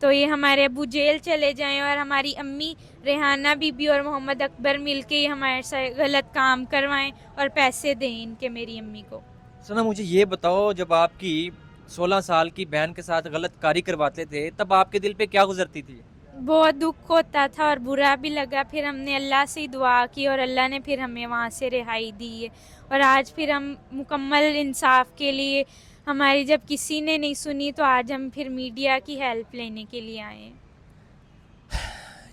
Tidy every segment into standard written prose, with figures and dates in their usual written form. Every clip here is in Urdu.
تو یہ ہمارے ابو جیل چلے جائیں اور ہماری امی ریحانہ بی بی اور محمد اکبر مل کے یہ ہمارے ساتھ غلط کام کروائیں اور پیسے دیں ان کے میری امی کو. سنا مجھے یہ بتاؤ، جب آپ کی 16 سال کی بہن کے ساتھ غلط کاری کرواتے تھے تب آپ کے دل پہ کیا گزرتی تھی؟ بہت دکھ ہوتا تھا اور برا بھی لگا. پھر ہم نے اللہ سے ہی دعا کی اور اللہ نے پھر ہمیں وہاں سے رہائی دی ہے. اور آج پھر ہم مکمل انصاف کے لیے، ہماری جب کسی نے نہیں سنی تو آج ہم پھر میڈیا کی ہیلپ لینے کے لیے آئے ہیں.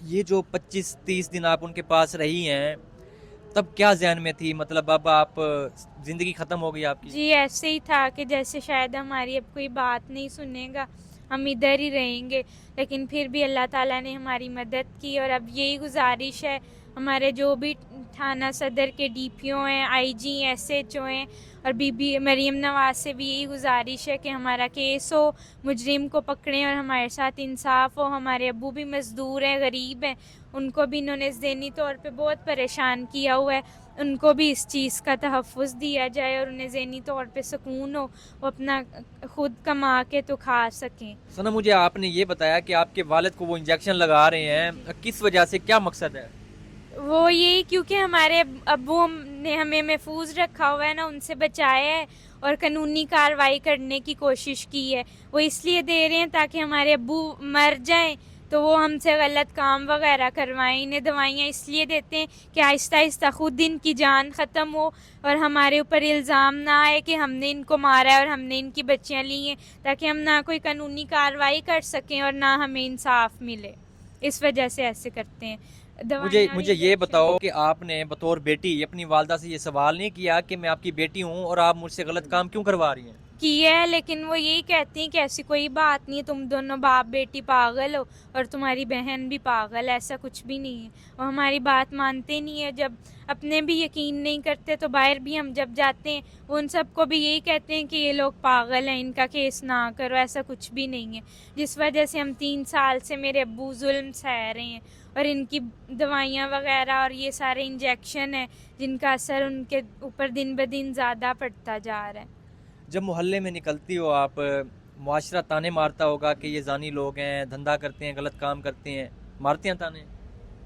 یہ جو 25-30 دن آپ ان کے پاس رہی ہیں تب کیا ذہن میں تھی؟ مطلب اب آپ زندگی ختم ہو گئی آپ کی؟ جی ایسے ہی تھا کہ جیسے شاید ہماری اب کوئی بات نہیں سنے گا، ہم ادھر ہی رہیں گے. لیکن پھر بھی اللہ تعالیٰ نے ہماری مدد کی. اور اب یہی گزارش ہے ہمارے جو بھی تھانہ صدر کے ڈی پی او ہیں، آئی جی ایس ایچ او ہیں، اور بی بی مریم نواز سے بھی یہی گزارش ہے کہ ہمارا کیس ہو، مجرم کو پکڑیں اور ہمارے ساتھ انصاف ہو. ہمارے ابو بھی مزدور ہیں، غریب ہیں، ان کو بھی انہوں نے ذہنی طور پہ بہت پریشان کیا ہوا ہے. ان کو بھی اس چیز کا تحفظ دیا جائے اور انہیں ذہنی طور پہ سکون ہو، وہ اپنا خود کما کے تو کھا سکیں. سنا مجھے آپ نے یہ بتایا کہ آپ کے والد کو وہ انجیکشن لگا رہے ہیں، کس وجہ سے، کیا مقصد ہے؟ وہ یہی کیونکہ ہمارے ابو نے ہمیں محفوظ رکھا ہوا ہے نا، ان سے بچایا ہے اور قانونی کارروائی کرنے کی کوشش کی ہے. وہ اس لیے دے رہے ہیں تاکہ ہمارے ابو مر جائیں تو وہ ہم سے غلط کام وغیرہ کروائیں. انہیں دوائیاں اس لیے دیتے ہیں کہ آہستہ آہستہ خود ان کی جان ختم ہو اور ہمارے اوپر الزام نہ آئے کہ ہم نے ان کو مارا ہے اور ہم نے ان کی بچیاں لی ہیں، تاکہ ہم نہ کوئی قانونی کارروائی کر سکیں اور نہ ہمیں انصاف ملے. اس وجہ سے ایسے کرتے ہیں. مجھے یہ بتاؤ کہ آپ نے بطور بیٹی اپنی والدہ سے یہ سوال نہیں کیا کہ میں آپ کی بیٹی ہوں اور آپ مجھ سے غلط کام کیوں کروا رہی ہیں؟ کی ہے، لیکن وہ یہی کہتی ہیں کہ ایسی کوئی بات نہیں ہے، تم دونوں باپ بیٹی پاگل ہو اور تمہاری بہن بھی پاگل ہے. ایسا کچھ بھی نہیں ہے. وہ ہماری بات مانتے نہیں ہے. جب اپنے بھی یقین نہیں کرتے تو باہر بھی ہم جب جاتے ہیں وہ ان سب کو بھی یہی کہتے ہیں کہ یہ لوگ پاگل ہیں، ان کا کیس نہ کرو. ایسا کچھ بھی نہیں ہے. جس وجہ سے ہم 3 سال سے میرے ابو ظلم سہ رہے ہیں اور ان کی دوائیاں وغیرہ اور یہ سارے انجیکشن ہیں جن کا اثر ان کے اوپر دن بدن زیادہ پڑتا جا رہا ہے. جب محلے میں نکلتی ہو آپ، معاشرہ تانے مارتا ہوگا کہ یہ زانی لوگ ہیں، دھندا کرتے ہیں، غلط کام کرتے ہیں، مارتے ہیں تانے؟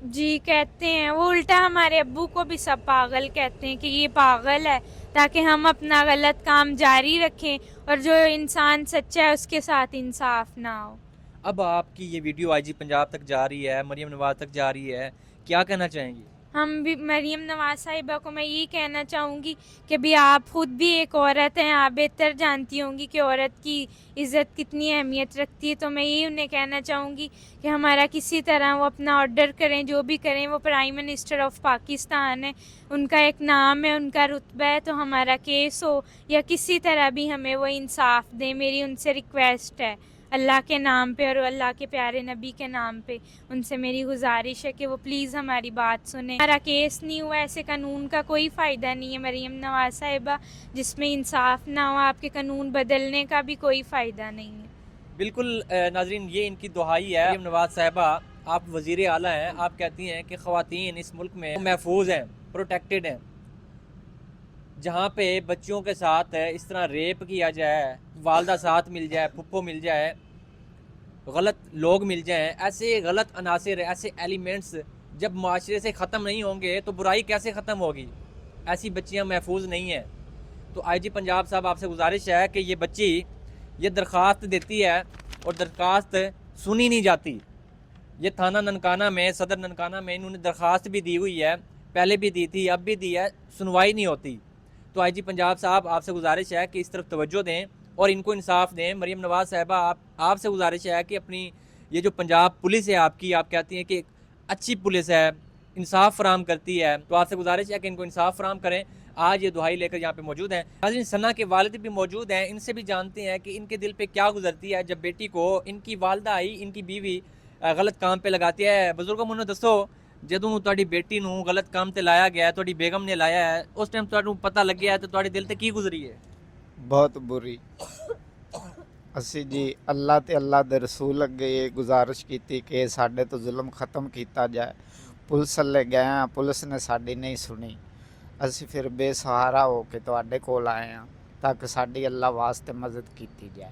جی کہتے ہیں. وہ الٹا ہمارے ابو کو بھی سب پاگل کہتے ہیں کہ یہ پاگل ہے، تاکہ ہم اپنا غلط کام جاری رکھیں اور جو انسان سچا ہے اس کے ساتھ انصاف نہ ہو. اب آپ کی یہ ویڈیو آئی جی پنجاب تک جا رہی ہے، مریم نواز تک جا رہی ہے، کیا کہنا چاہیں گی؟ ہم بھی مریم نواز صاحبہ کو میں یہی کہنا چاہوں گی کہ بھی آپ خود بھی ایک عورت ہیں، آپ بہتر جانتی ہوں گی کہ عورت کی عزت کتنی اہمیت رکھتی ہے. تو میں یہی انہیں کہنا چاہوں گی کہ ہمارا کسی طرح وہ اپنا آرڈر کریں، جو بھی کریں. وہ پرائم منسٹر آف پاکستان ہے، ان کا ایک نام ہے، ان کا رتبہ ہے. تو ہمارا کیس ہو یا کسی طرح بھی ہمیں وہ انصاف دیں. میری ان سے ریکویسٹ ہے اللہ کے نام پہ اور اللہ کے پیارے نبی کے نام پہ. ان سے میری گزارش ہے کہ وہ پلیز ہماری بات سنیں. ہمارا کیس نہیں ہوا، ایسے قانون کا کوئی فائدہ نہیں ہے مریم نواز صاحبہ. جس میں انصاف نہ ہو، آپ کے قانون بدلنے کا بھی کوئی فائدہ نہیں ہے. بالکل ناظرین، یہ ان کی دہائی ہے. مریم نواز صاحبہ، آپ وزیر اعلیٰ ہیں، آپ کہتی ہیں کہ خواتین اس ملک میں محفوظ ہیں، پروٹیکٹڈ ہیں. جہاں پہ بچیوں کے ساتھ اس طرح ریپ کیا جائے، والدہ ساتھ مل جائے، پھپھو مل جائے، غلط لوگ مل جائیں، ایسے غلط عناصر، ایسے ایلیمنٹس جب معاشرے سے ختم نہیں ہوں گے تو برائی کیسے ختم ہوگی؟ ایسی بچیاں محفوظ نہیں ہیں. تو آئی جی پنجاب صاحب آپ سے گزارش ہے کہ یہ بچی یہ درخواست دیتی ہے اور درخواست سنی نہیں جاتی. یہ تھانہ ننکانہ میں، صدر ننکانہ میں انہوں نے درخواست بھی دی ہوئی ہے، پہلے بھی دی تھی، اب بھی دی ہے، سنوائی نہیں ہوتی. تو آئی جی پنجاب صاحب آپ سے گزارش ہے کہ اس طرف توجہ دیں اور ان کو انصاف دیں. مریم نواز صاحبہ آپ سے گزارش ہے کہ اپنی یہ جو پنجاب پولیس ہے آپ کی، آپ کہتی ہیں کہ اچھی پولیس ہے، انصاف فراہم کرتی ہے، تو آپ سے گزارش ہے کہ ان کو انصاف فراہم کریں. آج یہ دہائی لے کر یہاں پہ موجود ہیں. ناظرین، ثنا کے والد بھی موجود ہیں، ان سے بھی جانتے ہیں کہ ان کے دل پہ کیا گزرتی ہے جب بیٹی کو ان کی والدہ آئی، ان کی بیوی غلط کام پہ لگاتی ہے. بزرگوں منو دسو، جدوں تہاڈی بیٹی نوں غلط کام تے لایا گیا ہے، تہاڈی بیگم نے لایا ہے، اس ٹائم تہاڈوں پتہ لگیا ہے تو تہاڈے دل تے کی گزری ہے؟ بہت بری. اسی جی اللہ تے اللہ دے رسول اگے یہ گزارش کیتی کہ ساڈے تو ظلم ختم کیتا جائے. پولیس لے گئے ہیں، پولیس نے ساڈی نہیں سنی. اسی پھر بے سہارا ہو کے تواڈے کول آئے ہیں تاکہ ساڈی اللہ واسطے مدد کیتی جائے.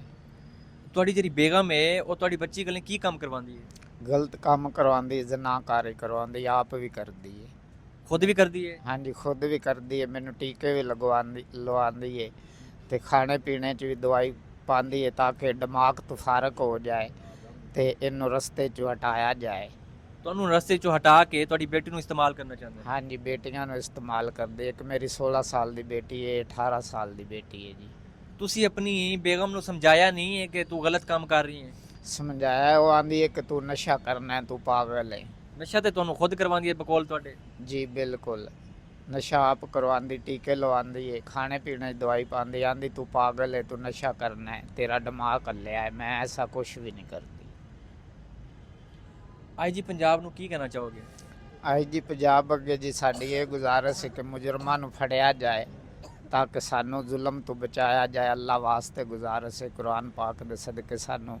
ਤੁਹਾਡੀ ਜਿਹੜੀ ਬੇਗਮ ਹੈ ਉਹ ਤੁਹਾਡੀ ਬੱਚੀ ਕੋਲ ਕੀ ਕੰਮ ਕਰਵਾਉਂਦੀ ਹੈ? ਗਲਤ ਕੰਮ ਕਰਵਾਉਂਦੀ, ਜ਼ਨਾਕਾਰੀ ਕਰਵਾਉਂਦੀ, ਆਪ ਵੀ ਕਰਦੀ ਹੈ। ਖੁਦ ਵੀ ਕਰਦੀ ਹੈ? ਹਾਂਜੀ ਖੁਦ ਵੀ ਕਰਦੀ ਹੈ, ਮੈਨੂੰ ਟੀਕੇ ਵੀ ਲਵਾਉਂਦੀ ਹੈ ਤੇ ਖਾਣੇ ਪੀਣੇ 'ਚ ਵੀ ਦਵਾਈ ਪਾਉਂਦੀ ਹੈ ਤਾਂ ਕਿ ਦਿਮਾਗ ਤੋਂ ਫਾਰਕ ਹੋ ਜਾਏ ਤੇ ਇਹਨੂੰ ਰਸਤੇ 'ਚੋਂ ਹਟਾਇਆ ਜਾਏ। ਤੁਹਾਨੂੰ ਰਸਤੇ ਚੋਂ ਹਟਾ ਕੇ ਤੁਹਾਡੀ ਬੇਟੀ ਨੂੰ ਇਸਤੇਮਾਲ ਕਰਨਾ ਚਾਹੁੰਦੇ ਹੋ? ਹਾਂਜੀ ਬੇਟੀਆਂ ਨੂੰ ਇਸਤੇਮਾਲ ਕਰਦੇ। ਇੱਕ ਮੇਰੀ 16 ਸਾਲ ਦੀ ਬੇਟੀ ਹੈ, 18 ਸਾਲ ਦੀ ਬੇਟੀ ਹੈ ਜੀ। ਤੁਸੀਂ ਆਪਣੀ ਬੇਗਮ ਨੂੰ ਸਮਝਾਇਆ ਨਹੀਂ ਹੈ ਕਿ ਤੂੰ ਗਲਤ ਕੰਮ ਕਰ ਰਹੀ ਹੈ? ਸਮਝਾਇਆ, ਉਹ ਆਂਦੀ ਹੈ ਕਿ ਤੂੰ ਨਸ਼ਾ ਕਰਨਾ ਹੈ, ਤੂੰ ਪਾਗਲ ਹੈ। ਨਸ਼ਾ ਤੇ ਤੁਹਾਨੂੰ ਖੁਦ ਕਰਵਾਉਂਦੀ ਹੈ ਬਕੌਲ ਤੁਹਾਡੇ? ਜੀ ਬਿਲਕੁਲ, ਨਸ਼ਾ ਆਪ ਕਰਵਾਉਂਦੀ, ਟੀਕੇ ਲਵਾਉਂਦੀ ਹੈ, ਖਾਣੇ ਪੀਣੇ 'ਚ ਦਵਾਈ ਪਾਉਂਦੀ, ਆਂਦੀ ਤੂੰ ਪਾਗਲ ਹੈ, ਤੂੰ ਨਸ਼ਾ ਕਰਨਾ ਹੈ, ਤੇਰਾ ਦਿਮਾਗ ਹੱਲਿਆ ਹੈ। ਮੈਂ ਐਸਾ ਕੁਝ ਵੀ ਨਹੀਂ ਕਰਦੀ। ਆਈਜੀ ਪੰਜਾਬ ਨੂੰ ਕੀ ਕਹਿਣਾ ਚਾਹੋਗੇ? ਆਈਜੀ ਪੰਜਾਬ ਅੱਗੇ ਜੀ ਸਾਡੀ ਇਹ ਗੁਜ਼ਾਰਿਸ਼ ਹੈ ਕਿ ਮੁਜਰਮਾਂ ਨੂੰ ਫੜਿਆ ਜਾਏ ਤਾਂ ਕਿ ਸਾਨੂੰ ਜ਼ੁਲਮ ਤੋਂ ਬਚਾਇਆ ਜਾਏ। ਅੱਲਾ ਵਾਸਤੇ ਗੁਜ਼ਾਰਿਸ਼ ਹੈ, ਕੁਰਾਨ ਪਾਕ ਦੇ ਸਦਕੇ ਸਾਨੂੰ